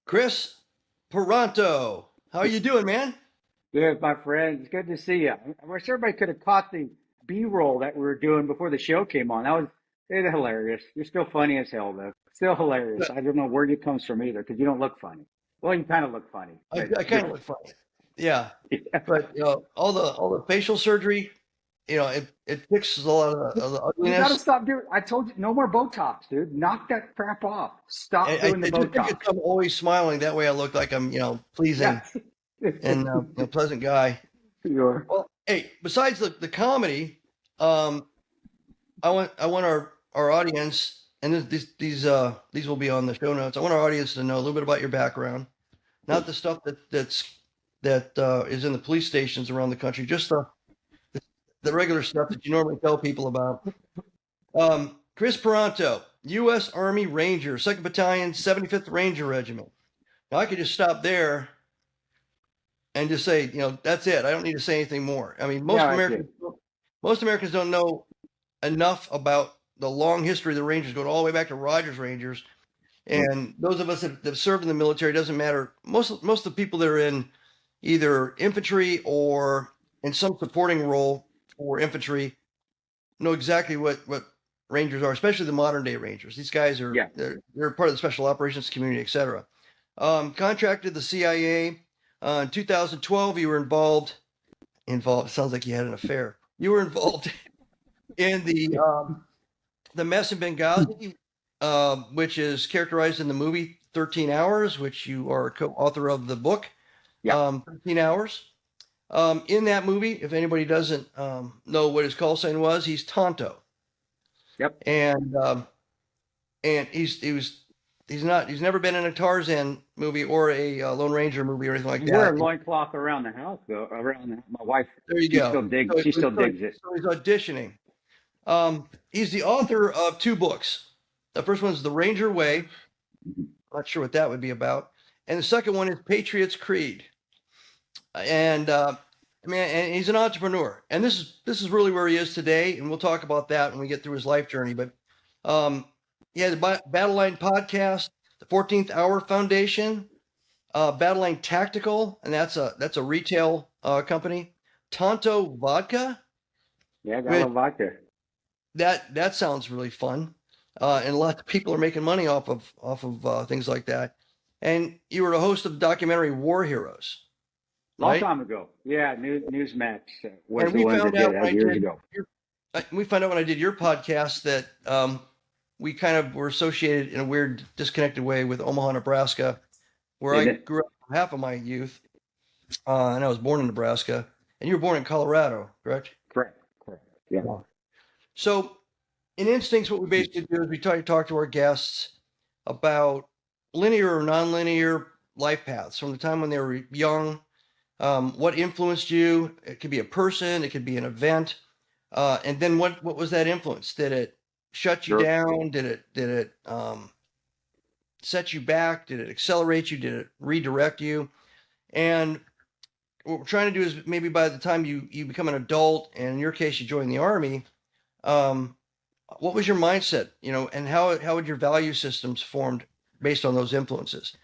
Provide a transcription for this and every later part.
Kris Paranto. How are you doing, man? Good, my friend. It's good to see you. I wish everybody could have caught the B-roll that we were doing before the show came on. That was it's hilarious. You're still funny as hell, though. Still hilarious. I don't know where it comes from either, because you don't look funny. Well, you kind of look funny, but I you're kind of look funny. Yeah, yeah. but all the facial surgery, it fixes a lot of the You got to ugliness. stop doing. I told you, no more Botox, dude. Knock that crap off. Stop doing the I do think Botox. it's I'm always smiling. That way, I look like I'm pleasing Yes, and a pleasant guy. you're. Well, hey, besides the comedy, um, I want our audience, and these will be on the show notes. I want our audience to know a little bit about your background, not the stuff that is in the police stations around the country, just the regular stuff that you normally tell people about. Kris Paronto, U.S. Army Ranger, 2nd Battalion, 75th Ranger Regiment. Now I could just stop there and just say, that's it. I don't need to say anything more. I mean, Yeah, that's it. most Americans don't know enough about the long history of the Rangers, going all the way back to Rogers Rangers. And those of us that have served in the military, doesn't matter. Most of the people that are in either infantry or in some supporting role for infantry know exactly what Rangers are, especially the modern day Rangers. These guys are Yeah. they're part of the special operations community, etc. Contracted the CIA in 2012. You were involved. It sounds like you had an affair. You were involved in the mess in Benghazi, which is characterized in the movie 13 Hours, which you are a co-author of the book, Yeah. 13 Hours. In that movie, if anybody doesn't know what his call sign was, he's Tonto. Yep. And he's never been in a Tarzan movie or a Lone Ranger movie or anything like You wear that. a loincloth around the house, though. My wife, There you she go. still digs. She still digs it. So he's auditioning. He's the author of 2 books. The first one is The Ranger Way. Not sure what that would be about. And the second one is Patriot's Creed. And and he's an entrepreneur. And this is really where he is today. And we'll talk about that when we get through his life journey. But he has a Battle Line podcast, the 14th Hour Foundation, Battle Line Tactical, and that's a retail company. Tonto Vodka, Yeah, I got a which little vodka. that sounds really fun. And a lot of people are making money off of things like that. And you were the host of the documentary War Heroes, Long right? time ago. Yeah, Newsmax was And the ones that did that years ago. we found out when I did your podcast that we kind of were associated in a weird, disconnected way with Omaha, Nebraska, where I Isn't it? grew up half of my youth, and I was born in Nebraska, and you were born in Colorado, correct? Correct. Correct. Yeah. Yeah. So, in Instincts, what we basically do is we try to talk to our guests about linear or nonlinear life paths from the time when they were young. What influenced you? It could be a person, it could be an event, and then what was that influence? Did it shut you Sure. down? Did it set you back? Did it accelerate you? Did it redirect you? And what we're trying to do is maybe by the time you become an adult, and in your case you join the Army, what was your mindset? And how would your value systems formed based on those influences?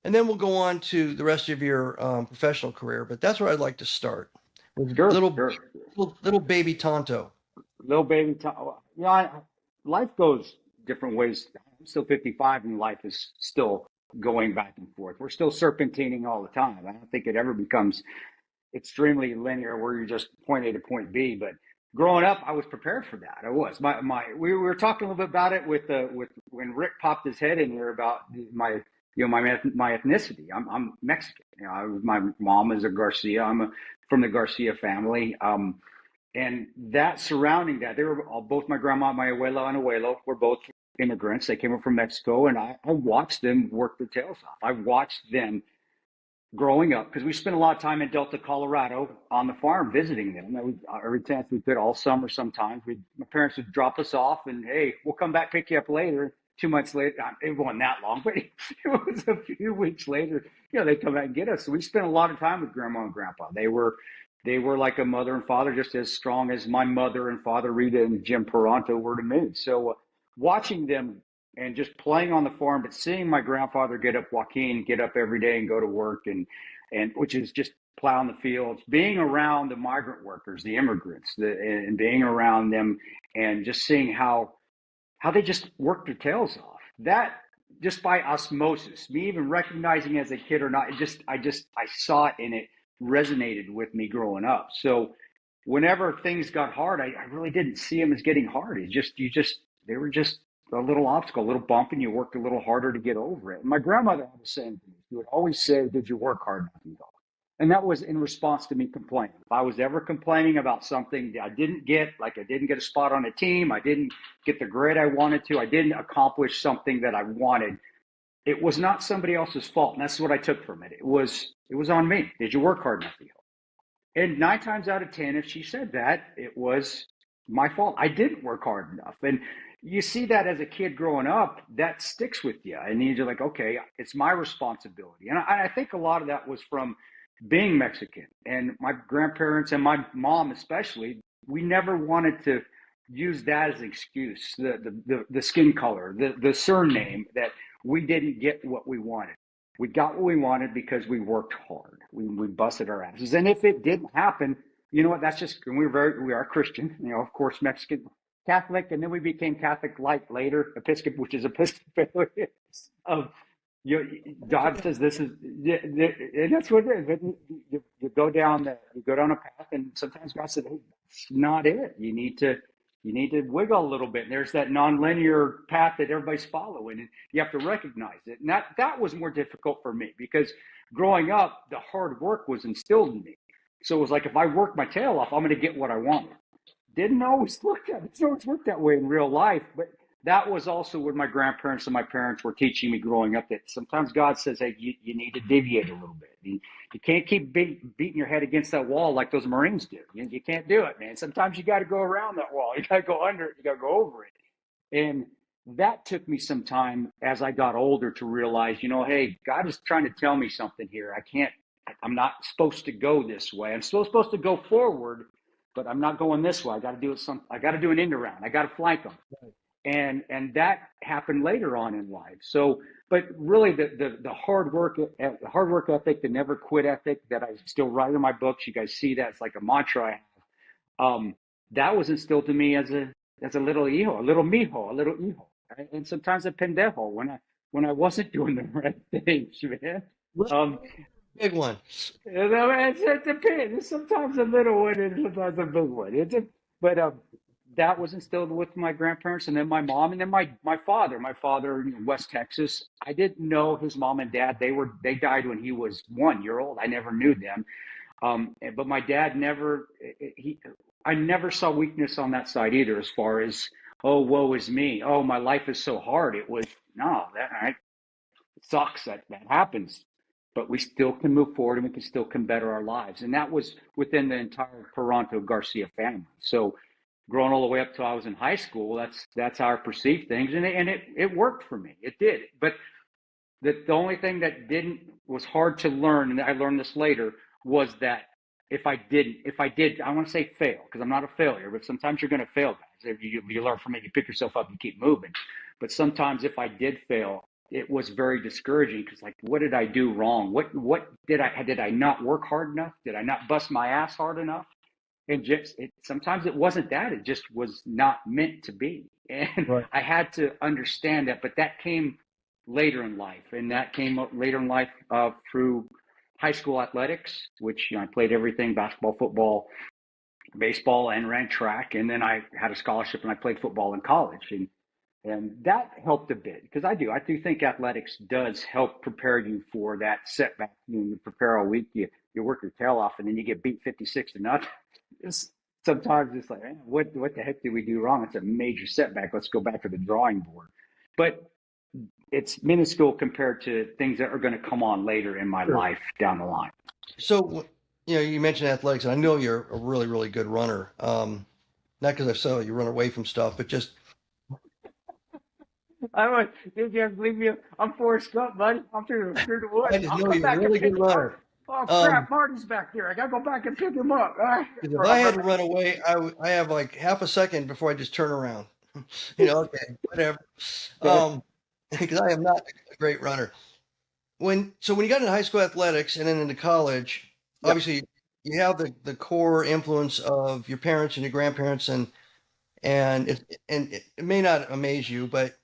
And then we'll go on to the rest of your professional career. But that's where I'd like to start with Sure. Sure. little baby Tonto. Little baby. You know, life goes different ways. I'm still 55, and life is still going back and forth. We're still serpentining all the time. I don't think it ever becomes extremely linear where you're just point A to point B. But growing up, I was prepared for that. I was. We were talking a little bit about it with when Rick popped his head in here about my ethnicity. I'm Mexican. My mom is a Garcia. From the Garcia family. And that surrounding that, they were both my grandma, my abuela and abuelo were both immigrants. They came up from Mexico, and I watched them work their tails off. I watched them growing up because we spent a lot of time in Delta, Colorado on the farm visiting them. Every chance we could, all summer sometimes. My parents would drop us off and, hey, we'll come back, pick you up later. 2 months later, it wasn't that long, but it was a few weeks later, they come back and get us. So we spent a lot of time with grandma and grandpa. They were like a mother and father, just as strong as my mother and father, Rita and Jim Paranto, were to me. So watching them and just playing on the farm, but seeing my grandfather Joaquin get up every day and go to work, and which is just plowing the fields, being around the migrant workers, the immigrants, and being around them, and just seeing how they just worked their tails off. That just by osmosis, me even recognizing as a kid or not, I saw it and it resonated with me growing up. So whenever things got hard, I really didn't see them as getting hard. They were just a little obstacle, a little bump, and you worked a little harder to get over it. And my grandmother had the same thing. She would always say, "Did you work hard enough?" And that was in response to me complaining. If I was ever complaining about something I didn't get, like I didn't get a spot on a team, I didn't get the grade I wanted to, I didn't accomplish something that I wanted, it was not somebody else's fault. And that's what I took from it. It was on me. Did you work hard enough? And 9 times out of 10, if she said that, it was my fault. I didn't work hard enough. And you see that as a kid growing up, that sticks with you. And you're like, okay, it's my responsibility. And I think a lot of that was from being Mexican, and my grandparents and my mom especially. We never wanted to use that as an excuse, the skin color, the surname, that we didn't get what we wanted. We got what we wanted because we worked hard. We busted our asses. And if it didn't happen, you know what? That's just, and we are Christian, of course, Mexican, Catholic, and then we became Catholic light later, Episcopal, which is Episcopal. God says this is, and that's what it is. But you go down a path, and sometimes God said, "Hey, that's not it. You need to wiggle a little bit." And there's that nonlinear path that everybody's following, and you have to recognize it. And that was more difficult for me because growing up, the hard work was instilled in me. So it was like, if I work my tail off, I'm going to get what I wanted. Didn't always work that way in real life, but that was also what my grandparents and my parents were teaching me growing up, that sometimes God says, "Hey, you need to deviate a little bit. You can't keep beating your head against that wall like those Marines do. You can't do it, man. Sometimes you got to go around that wall. You got to go under it. You got to go over it." And that took me some time as I got older to realize, hey, God is trying to tell me something here. I'm not supposed to go this way. I'm still supposed to go forward, but I'm not going this way. I got to do an end around. I got to flank them. And that happened later on in life. So, but really the hard work ethic, the never quit ethic that I still write in my books, you guys see that, it's like a mantra I have. That was instilled to me as a little hijo, a little hijo, right? And sometimes a pendejo when I wasn't doing the right things, man. Big one. It depends. Sometimes a little one and sometimes a big one. But that was instilled with my grandparents, and then my mom, and then my father. My father in West Texas. I didn't know his mom and dad. They died when he was 1 year old. I never knew them. But my dad I never saw weakness on that side either, as far as, "Oh, woe is me. Oh, my life is so hard." It was, no, it sucks that happens, but we still can move forward and we can better our lives. And that was within the entire Paranto Garcia family. So growing all the way up till I was in high school, that's how I perceived things, and it worked for me. It did. But the only thing that was hard to learn, and I learned this later, was that if I did, I want to say fail, because I'm not a failure, but sometimes you're going to fail, guys. You learn from it, you pick yourself up, and keep moving. But sometimes if I did fail, it was very discouraging, because, like, what did I do wrong? What did I not work hard enough? Did I not bust my ass hard enough? And sometimes it wasn't that, it just was not meant to be. And right. I had to understand that, but that came later in life, and that came later in life through high school athletics, which I played everything: basketball, football, baseball, and ran track. And then I had a scholarship and I played football in college, and that helped a bit, because I do think athletics does help prepare you for that setback. You prepare all week, you work your tail off, and then you get beat 56-0. Sometimes it's like, man, what the heck did we do wrong? It's a major setback. Let's go back to the drawing board. But it's minuscule compared to things that are going to come on later in my life down the line. So, you mentioned athletics, and I know you're a really, really good runner. Not because I saw you run away from stuff, but just. Did you believe me? I'm Forrest Gump, buddy. I'm through the woods. I just know you're a really good runner. Oh crap! Marty's back there. I gotta go back and pick him up. If I had to run away, I have like half a second before I just turn around. Okay, whatever. because I am not a great runner. When you got into high school athletics and then into college, Yeah. obviously you have the core influence of your parents and your grandparents, and it may not amaze you, but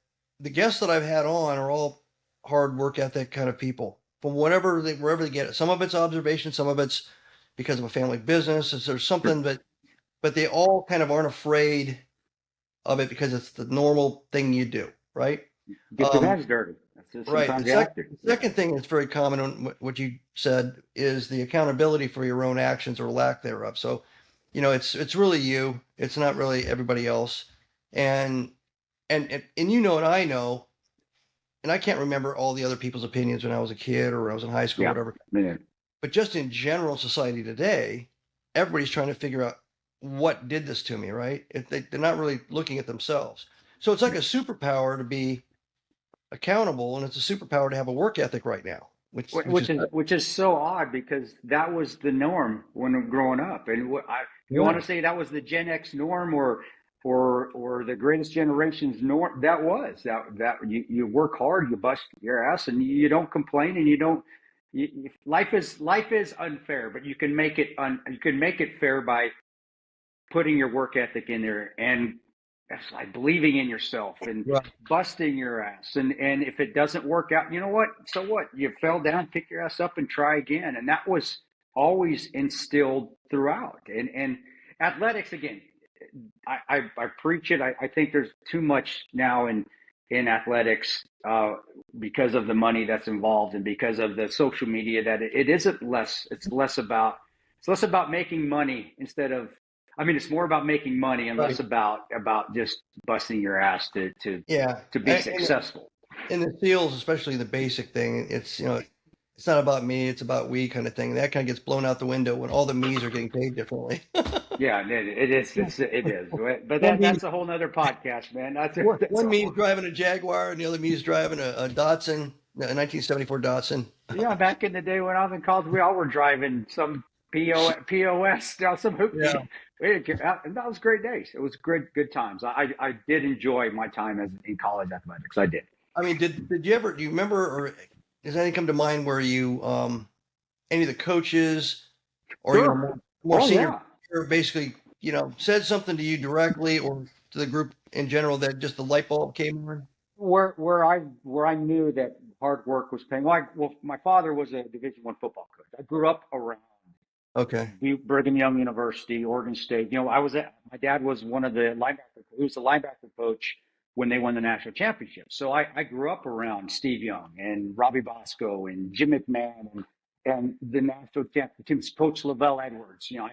the guests that I've had on are all hard work ethic kind of people from wherever they get it. Some of it's observation, some of it's because of a family business. There's Sure. something, but they all kind of aren't afraid of it because it's the normal thing you do, right? Get their Um, hands dirty. That's just, right. sometimes you have to. The Yeah. second thing that's very common on what you said is the accountability for your own actions or lack thereof. So, it's really you. It's not really everybody else. And and you know, and I know, and I can't remember all the other people's opinions when I was a kid or when I was in high school, Yeah. whatever. Yeah. But just in general society today, everybody's trying to figure out what did this to me, right? They're not really looking at themselves. So it's like a superpower to be accountable, and it's a superpower to have a work ethic right now, which is Which is so odd because that was the norm when I'm growing up, and you want yeah, to say that was the Gen X norm or the greatest generation's norm. That was that you work hard, you bust your ass, and you don't complain, and you don't. Life is unfair, but you can make it fair by putting your work ethic in there and it's like believing in yourself and right, busting your ass. And if it doesn't work out, you know what? So what? You fell down, pick your ass up and try again. And that was always instilled throughout. And athletics again, I preach it. I think there's too much now in athletics because of the money that's involved and because of the social media that it isn't less. It's less about making money instead of. I mean, it's more about making money and less right, about just busting your ass yeah. to be And successful. in the seals, especially the basic thing, it's not about me, it's about we kind of thing. That kind of gets blown out the window when all the me's are getting paid differently. Yeah, it is. It is. But One me, that's a whole nother podcast, man. That's one a me's whole. driving a Jaguar, and the other me's driving a Datsun, a 1974 Datsun. Yeah, back in the day when I was in college, we all were driving some POS, some Yeah. hoopty. And that was great days. It was great, good times. I did enjoy my time as in college athletics. I did. I mean, did you ever? Do you remember, or does anything come to mind where you, any of the coaches, or Sure. more Oh senior, yeah. basically, said something to you directly or to the group in general that just the light bulb came on? Where I knew that hard work was paying. Well, my father was a Division I football coach. I grew up around Okay. Brigham Young University, Oregon State. My dad was one of the linebacker. He was the linebacker coach when they won the national championship. So I grew up around Steve Young and Robbie Bosco and Jim McMahon and the national championship teams, Coach Lavelle Edwards. I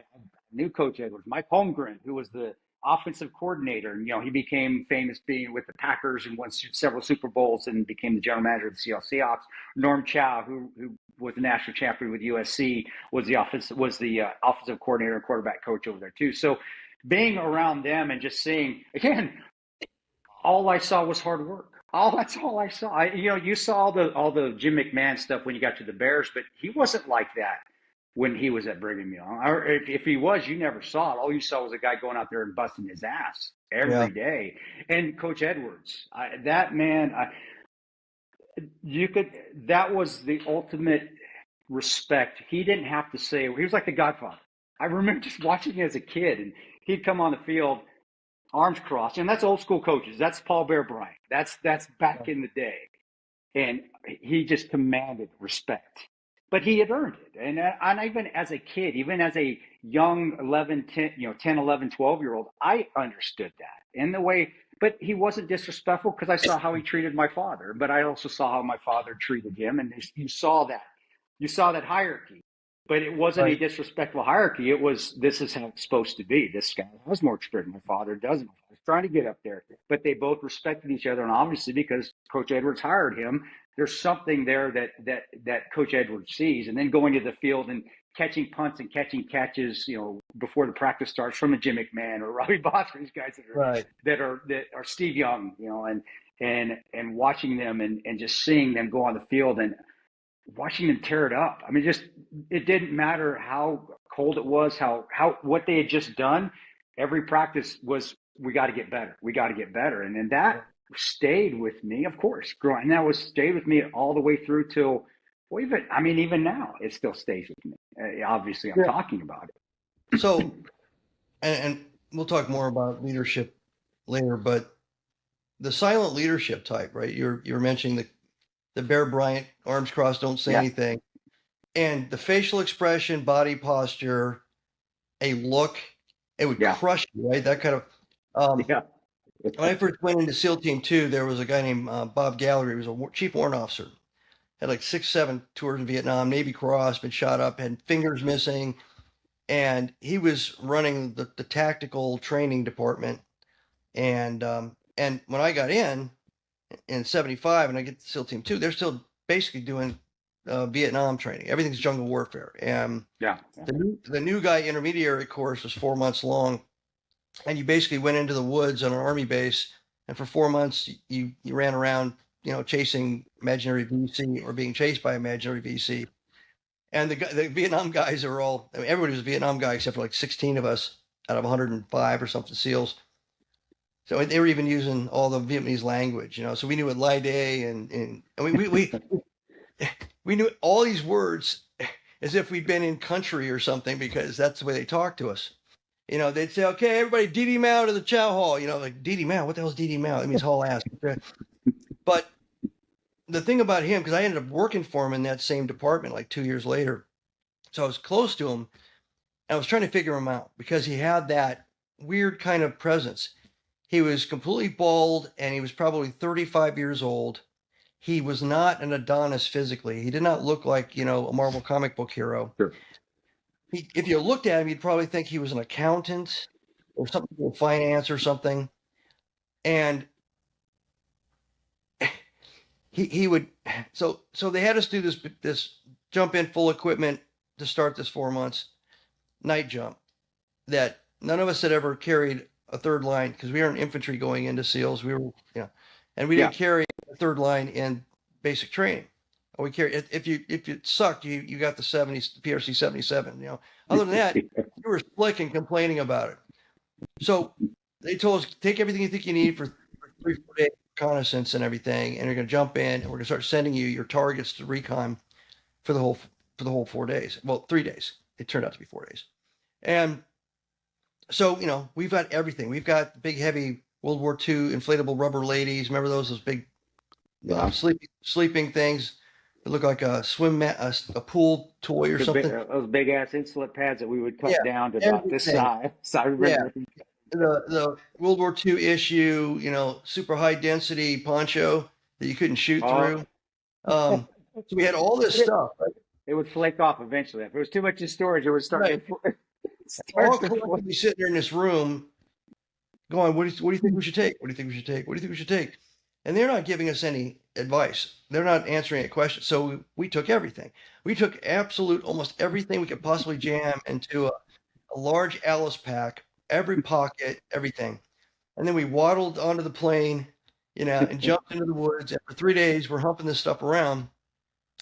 knew Coach Edwards, Mike Holmgren, who was the offensive coordinator. And, he became famous being with the Packers and won several Super Bowls and became the general manager of the Seattle Seahawks. Norm Chow, who was the national champion with USC, was the offensive coordinator and quarterback coach over there too. So being around them and just seeing again, all I saw was hard work. That's all I saw. You saw all the Jim McMahon stuff when you got to the Bears, but he wasn't like that when he was at Brigham Young. Or if he was, you never saw it. All you saw was a guy going out there and busting his ass Yeah. every day. And Coach Edwards, that man, you could. That was the ultimate respect. He didn't have to say. He was like the Godfather. I remember just watching him as a kid, and he'd come on the field, arms crossed, and that's old school coaches. That's Paul Bear Bryant. That's back in the day, and he just commanded respect. But he had earned it, and even as a kid, even as a young 11, 10, 10, 11, 12-year old, I understood that in the way. But he wasn't disrespectful because I saw how he treated my father. But I also saw how my father treated him, and you saw that hierarchy. But it wasn't a Right. disrespectful hierarchy. It was this is how it's supposed to be. This guy has more experience. My father doesn't. I was trying to get up there, but they both respected each other, and obviously because Coach Edwards hired him, there's something there that Coach Edwards sees, and then going to the field and catching punts and catching catches, before the practice starts from a Jim McMahon or Robbie Bosco, these guys Right. that are Steve Young, and watching them and just seeing them go on the field and watching them tear it up. I mean, just it didn't matter how cold it was, how what they had just done. Every practice was we got to get better, we got to get better, and then that stayed with me, of course, growing, and that was stayed with me all the way through till, well, even now, it still stays with me. Obviously, I'm Yeah. talking about it. So, and we'll talk more about leadership later, but the silent leadership type, right? You're mentioning the Bear Bryant, arms crossed, don't say Yeah, anything, and the facial expression, body posture, a look, it would yeah, crush you, right? That kind of. Um, yeah, when I first went into SEAL Team 2, there was a guy named Bob Gallery. He was a chief warrant officer. Had like 6, 7 tours in Vietnam, Navy Cross, been shot up, had fingers missing, and he was running the tactical training department. And when I got in '75, and I get to SEAL Team 2, they're still basically doing Vietnam training. Everything's jungle warfare. And yeah, yeah. the new guy intermediary course was 4 months long, and you basically went into the woods on an army base, and for 4 months you ran around, chasing imaginary VC or being chased by imaginary VC. And the Vietnam guys are all, I mean, everybody was a Vietnam guy except for like 16 of us out of 105 or something SEALs. So they were even using all the Vietnamese language, so we knew what Lai Day and we knew all these words as if we'd been in country or something, because that's the way they talk to us. They'd say, okay, everybody, DD Mao to the chow hall. Like, DD Mao, what the hell is DD Mao? It means haul ass. But the thing about him, because I ended up working for him in that same department like 2 years later. So I was close to him. And I was trying to figure him out because he had that weird kind of presence. He was completely bald, and he was probably 35 years old. He was not an Adonis physically. He did not look like, a Marvel comic book hero. Sure. If you looked at him, you'd probably think he was an accountant or something with finance or something. And he would, so they had us do this jump in full equipment to start this 4 months night jump that none of us had ever carried a third line, because we were infantry going into SEALs. We were, and we didn't carry a third line in basic training. We carried, if you sucked, you got the 70s, the PRC 77. Other than that, you were slick and complaining about it. So they told us, take everything you think you need for 3-4 days reconnaissance and everything, and you're going to jump in, and we're going to start sending you your targets to recon for the whole 4 days. Well, 3 days. It turned out to be 4 days. And so, we've got everything. We've got big, heavy World War II inflatable rubber ladies. Remember those big sleeping things that look like a swim mat, a pool toy or something. Those big ass insulate pads that we would cut down to about this size. So I remember. Yeah. The World War II issue, super high density poncho that you couldn't shoot through. So we had all this stuff. Right? It would flake off eventually. If it was too much in storage, it would start. Right. All collectively sitting there in this room, going, "What do you think we should take? What do you think we should take? What do you think we should take?" And they're not giving us any advice. They're not answering any questions. So we took everything. We took almost everything we could possibly jam into a large Alice pack, every pocket, everything. And then we waddled onto the plane, and jumped into the woods. And for 3 days, we're humping this stuff around,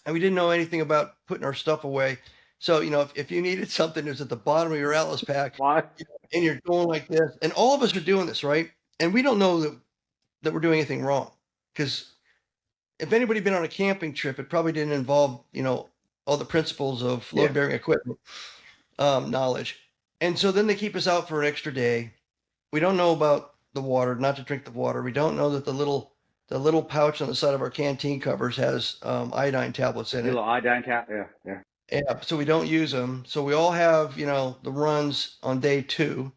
and we didn't know anything about putting our stuff away. So, if you needed something, it was at the bottom of your Alice pack. And you're going like this. And all of us are doing this, right? And we don't know that we're doing anything wrong. Because if anybody had been on a camping trip, it probably didn't involve, all the principles of load-bearing equipment knowledge. And so then they keep us out for an extra day. We don't know about the water, not to drink the water. We don't know that the little pouch on the side of our canteen covers has iodine tablets in it. Little iodine Yeah, so we don't use them. So we all have, the runs on day 2.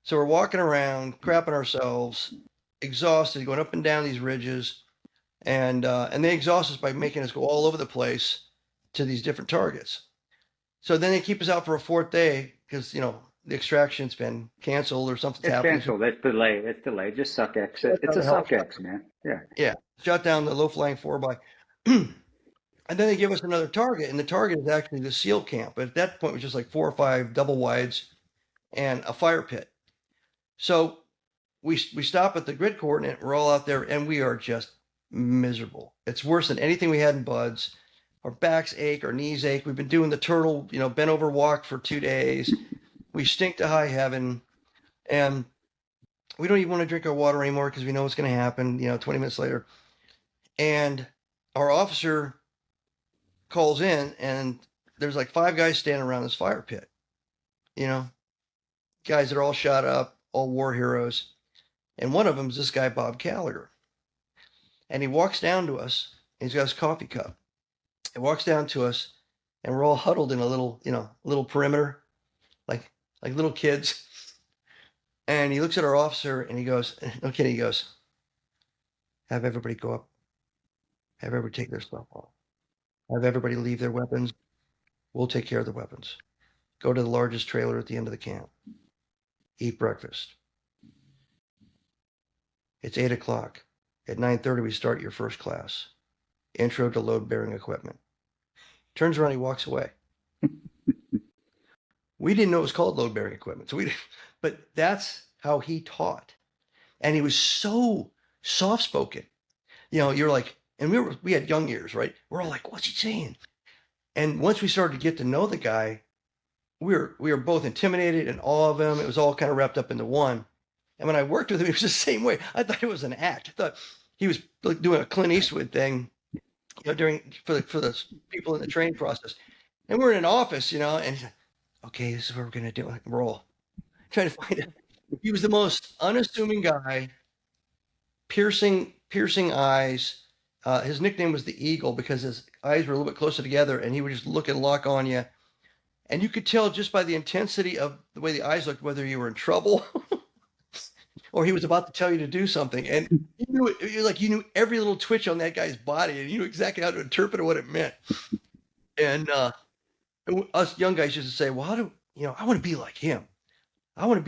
So we're walking around, crapping ourselves, exhausted, going up and down these ridges, and they exhaust us by making us go all over the place to these different targets. So then they keep us out for a 4th day because, the extraction's been canceled or something's happened. It's canceled. It's delayed. It's delayed. Just suck X. It's a suck X, man. Yeah. Yeah. Shut down the low-flying 4x. And then they give us another target, and the target is actually the SEAL camp. But at that point, it was just like 4 or 5 double wides and a fire pit. So we stop at the grid coordinate. We're all out there, and we are just miserable. It's worse than anything we had in buds. Our backs ache, our knees ache. We've been doing the turtle, bent over walk for 2 days. We stink to high heaven. And we don't even want to drink our water anymore because we know what's going to happen, 20 minutes later. And our officer calls in, and there's like 5 guys standing around this fire pit, you know, guys that are all shot up, all war heroes. And one of them is this guy, Bob Gallagher. And he walks down to us, and he's got his coffee cup. He walks down to us, and we're all huddled in a little perimeter, like little kids. And he looks at our officer, and he goes, no kidding, he goes, have everybody go up, have everybody take their stuff off, have everybody leave their weapons. We'll take care of the weapons. Go to the largest trailer at the end of the camp. Eat breakfast. It's 8 o'clock. At 9:30, we start your first class. Intro to load-bearing equipment. Turns around, he walks away. We didn't know it was called load-bearing equipment, but that's how he taught. And he was so soft-spoken. You're like, and we had young ears, right? We're all like, what's he saying? And once we started to get to know the guy, we were both intimidated and awe of him. It was all kind of wrapped up into one. And when I worked with him, it was the same way. I thought it was an act. I thought he was like doing a Clint Eastwood thing, for the people in the training process. And we're in an office, and he's like, okay, this is what we're gonna do. Like, we're all trying to find it. He was the most unassuming guy, piercing eyes. His nickname was the Eagle because his eyes were a little bit closer together, and he would just look and lock on you. And you could tell just by the intensity of the way the eyes looked whether you were in trouble or he was about to tell you to do something. And you knew it, like you knew every little twitch on that guy's body, and you knew exactly how to interpret what it meant. And us young guys used to say, "Well, I want to be like him. I want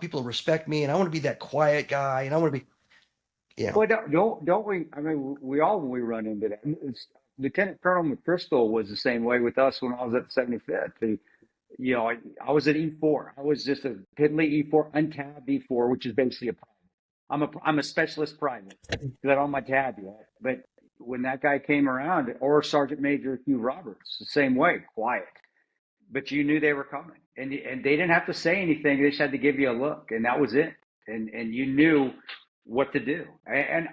people to respect me, and I want to be that quiet guy, and I want to be, Well, don't we? I mean, we all when we run into that. Lieutenant Colonel McChrystal was the same way with us when I was at the 75th. I was at E4. I was just a piddly E4, untabbed E4, which is basically a private. I'm a specialist private because I don't have my tab yet. But when that guy came around, or Sergeant Major Hugh Roberts, the same way, quiet. But you knew they were coming, and they didn't have to say anything. They just had to give you a look, and that was it. And you knew what to do. And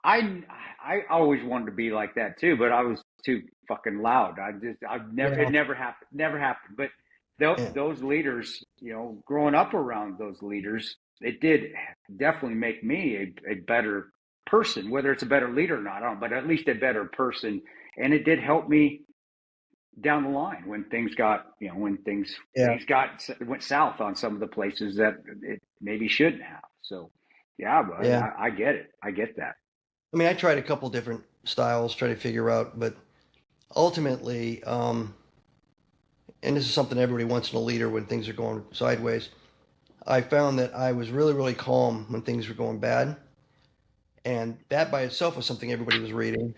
I always wanted to be like that too, but I was too fucking loud. It never happened. Never happened. But yeah, those leaders, growing up around those leaders, it did definitely make me a better person. Whether it's a better leader or not, I don't know, but at least a better person. And it did help me down the line when things got, yeah. went south on some of the places that it maybe shouldn't have. So, yeah, but Yeah. I get it. I get that. I mean, I tried a couple different styles, try to figure out, but ultimately, and this is something everybody wants in a leader when things are going sideways. I found that I was really, really calm when things were going bad. And that by itself was something everybody was reading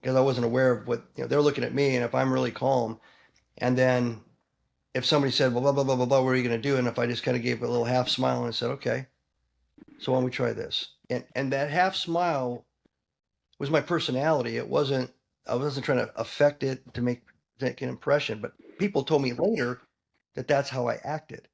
because I wasn't aware of what, they're looking at me. And if I'm really calm, and then if somebody said, well, blah, blah, blah, blah, blah, what are you going to do? And if I just kind of gave a little half smile and said, okay, so why don't we try this? And that half smile was my personality. I wasn't trying to affect it to make an impression, but people told me later that that's how I acted.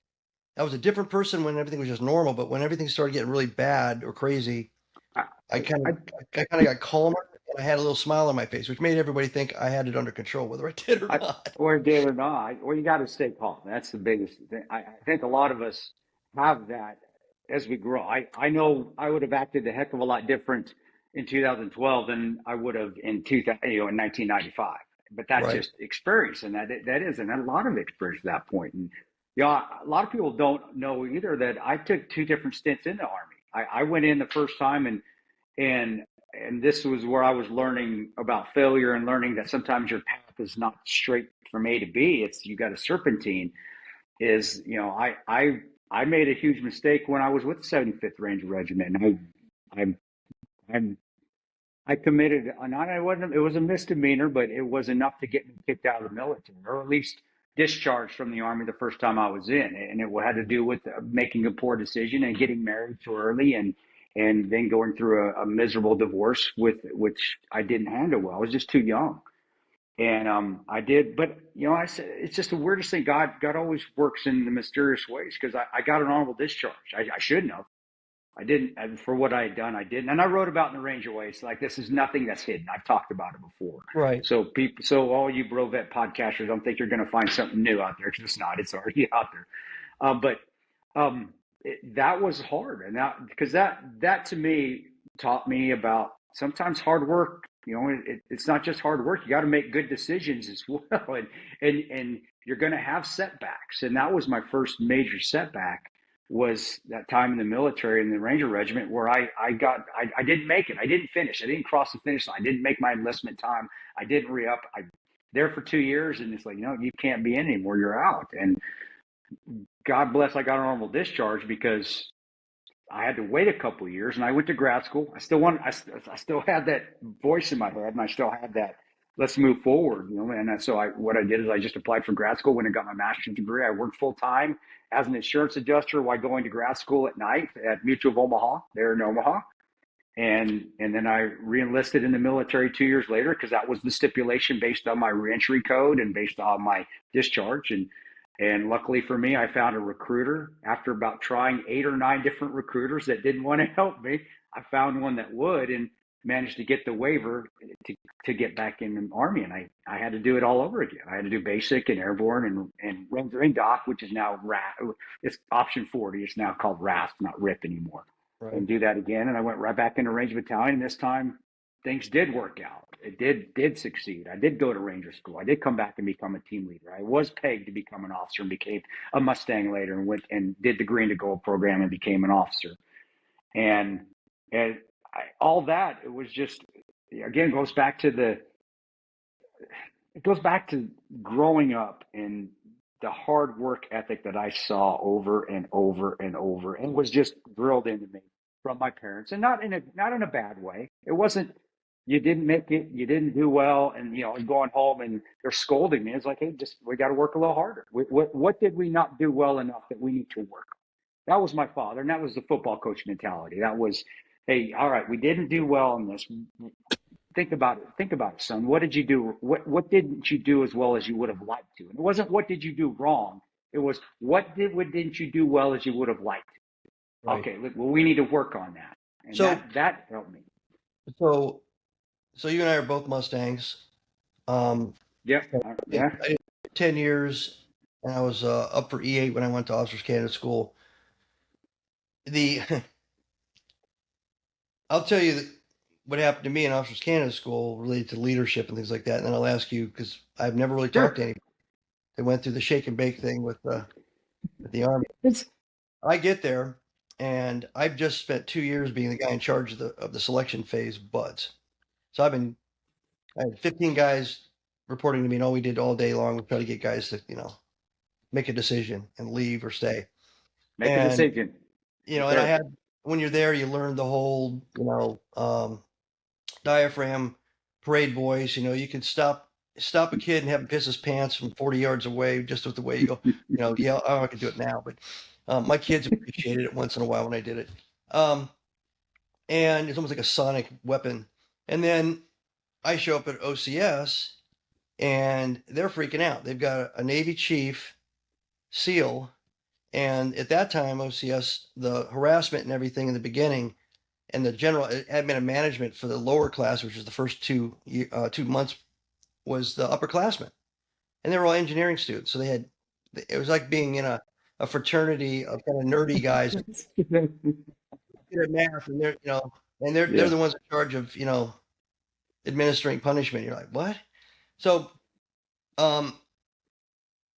I was a different person when everything was just normal, but when everything started getting really bad or crazy, I, I kind I, of I kind of got calmer and I had a little smile on my face, which made everybody think I had it under control, whether I did or I not. or did or not. Well, you got to stay calm. That's the biggest thing. I think a lot of us have that as we grow. I know I would have acted a heck of a lot different in 2012 than I would have in 2000, in 1995. But that's Right. just experience, and that is, and a lot of experience at that point. And a lot of people don't know either that I took 2 different stints in the Army. I went in the first time and and this was where I was learning about failure and learning that sometimes your path is not straight from A to B. It's you got a serpentine. Is I made a huge mistake when I was with the 75th Ranger Regiment. And I I committed not it was a misdemeanor, but it was enough to get me kicked out of the military, or at least discharged from the Army the first time I was in, and it had to do with making a poor decision and getting married too early, and then going through a miserable divorce with which I didn't handle well. I was just too young, and I did. But I said it's just the weirdest thing. God always works in the mysterious ways because I got an honorable discharge. I shouldn't have. I didn't, for what I had done, I didn't. And I wrote about in the Ranger Way. It's like, this is nothing that's hidden. I've talked about it before. Right. So all you bro vet podcasters, don't think you're going to find something new out there, because it's not. It's already out there. But that was hard, and because that to me taught me about sometimes hard work. It's not just hard work. You got to make good decisions as well, and you're going to have setbacks. And that was my first major setback, was that time in the military in the Ranger Regiment, where I didn't make it. I didn't finish. I didn't cross the finish line. I didn't make my enlistment time. I didn't re-up. I there for 2 years, and it's like, you can't be in anymore. You're out. And God bless, I got an honorable discharge, because I had to wait a couple of years, and I went to grad school. I still had that voice in my head, and I still had that, let's move forward, And so what I did is I just applied for grad school. When I got my master's degree, I worked full time as an insurance adjuster while going to grad school at night at Mutual of Omaha, there in Omaha. And then I reenlisted in the military 2 years later, because that was the stipulation based on my reentry code and based on my discharge. And luckily for me, I found a recruiter. After about trying 8 or 9 different recruiters that didn't want to help me, I found one that would, and managed to get the waiver to get back in the Army. And I had to do it all over again. I had to do basic and airborne and Ranger in Doc, which is now it's option 40. It's now called RASP, not RIP anymore. Right. And do that again. And I went right back into Ranger Battalion. And this time things did work out. It did succeed. I did go to Ranger School. I did come back and become a team leader. I was pegged to become an officer and became a Mustang later, and went and did the Green to Gold program and became an officer. And all that, it was just, again, goes back to growing up and the hard work ethic that I saw over and over and over, and was just drilled into me from my parents, and not in a bad way. It wasn't, you didn't make it, you didn't do well, and going home and they're scolding me. It's like, hey, we got to work a little harder. What did we not do well enough that we need to work on? That was my father, and that was the football coach mentality. That was, hey, all right, we didn't do well in this. Think about it, son. What did you do? What didn't you do as well as you would have liked to? And it wasn't what did you do wrong. It was what didn't you do well as you would have liked to. Right. Okay, well, we need to work on that. And so that helped me. So you and I are both Mustangs. Yeah. I did 10 years, and I was up for E8 when I went to Officers Candidate School. I'll tell you what happened to me in Officers Candidate School related to leadership and things like that, and then I'll ask you, because I've never really talked to anybody that went through the shake and bake thing with the Army. I get there, and I've just spent 2 years being the guy in charge of the selection phase buds. So I had 15 guys reporting to me, and all we did all day long was try to get guys to, make a decision and leave or stay. Make a decision. And I had, when you're there, you learn the whole, diaphragm, parade voice. You can stop a kid and have him piss his pants from 40 yards away just with the way you go. Yeah, I can do it now, but my kids appreciated it once in a while when I did it. And it's almost like a sonic weapon. And then I show up at OCS, and they're freaking out. They've got a Navy chief, SEAL, and at that time, OCS, the harassment and everything in the beginning, and the general admin and management for the lower class, which was the first 2 months, was the upperclassmen, and they were all engineering students. So it was like being in a fraternity of kind of nerdy guys good at math, and they're the ones in charge of administering punishment. You're like, what? So I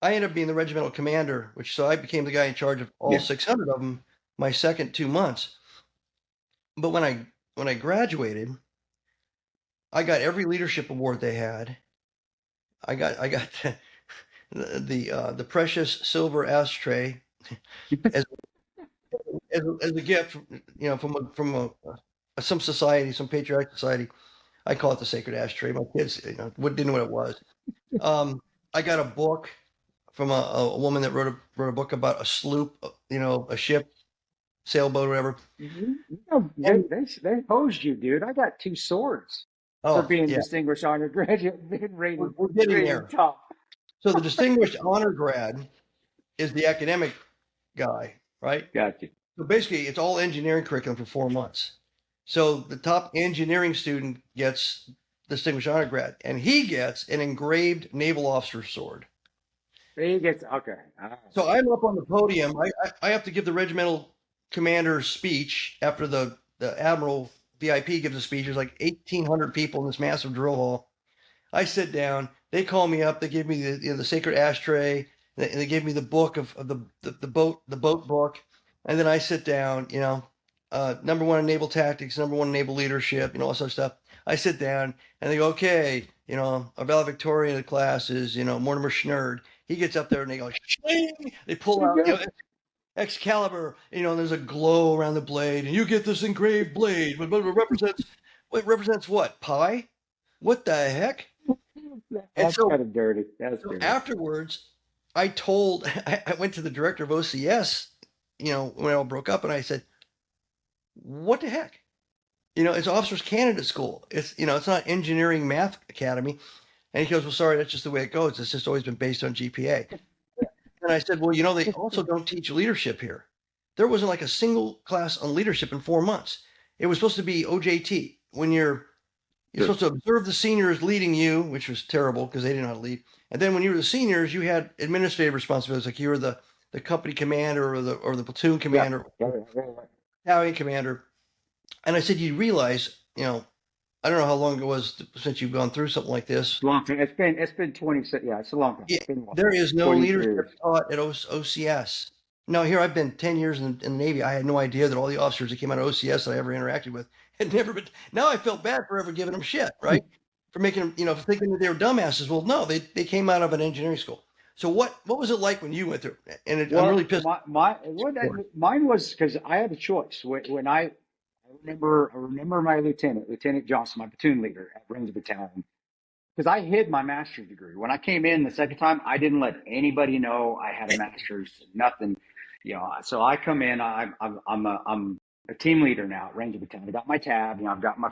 ended up being the regimental commander, so I became the guy in charge of all 600 of them my second 2 months. But when I graduated, I got every leadership award they had. I got the precious silver ashtray as a gift, from some society, some patriotic society. I call it the sacred ashtray. My kids, didn't know what it was. I got a book from a woman that wrote a book about a sloop, a ship, sailboat, or whatever. Mm-hmm. They hosed you, dude. I got 2 swords for being distinguished honor graduate. We're getting there. Top. So the distinguished honor grad is the academic guy, right? Gotcha. So basically, it's all engineering curriculum for 4 months. So the top engineering student gets distinguished honor grad, and he gets an engraved naval officer's sword. He gets okay. So I'm up on the podium. I have to give the regimental commander's speech after the admiral VIP gives a speech. There's like 1,800 people in this massive drill hall. I sit down. They call me up. They give me the sacred ashtray. And they give me the book of the boat book, and then I sit down. Number one in naval tactics, number one in naval leadership, all that sort of stuff. I sit down and they go, okay, our valedictorian of the class is Mortimer Schnurd. He gets up there and they go, shing! They pull out Excalibur, and there's a glow around the blade, and you get this engraved blade, but it represents what? Pi? What the heck? And That's kind of dirty. That's so dirty. afterwards, I went to the director of OCS, when it all broke up, and I said, what the heck? It's officers candidate school. It's not engineering math academy. And he goes, well, sorry, that's just the way it goes. It's just always been based on GPA. And I said, well, they also don't teach leadership here. There wasn't like a single class on leadership in 4 months. It was supposed to be OJT when you're supposed to observe the seniors leading you, which was terrible because they didn't know how to lead. And then when you were the seniors, you had administrative responsibilities, like you were the company commander or the platoon commander, battalion commander. And I said, you realize, I don't know how long it was since you've gone through something like this. Long time. It's been 20. Yeah, it's a long time. There is no 20 leadership years. taught at OCS. No, here I've been 10 years in the Navy. I had no idea that all the officers that came out of OCS that I ever interacted with had never been. Now I felt bad for ever giving them shit, right? For making them, for thinking that they were dumbasses. Well, no, they came out of an engineering school. So what was it like when you went through? And I'm really pissed. Mine was because I had a choice. When I remember my Lieutenant Johnson, my platoon leader at Ranger Battalion, because I hid my master's degree. When I came in the second time, I didn't let anybody know I had a master's, nothing, So I come in, I'm a team leader now at Ranger Battalion. I got my tab, I've got my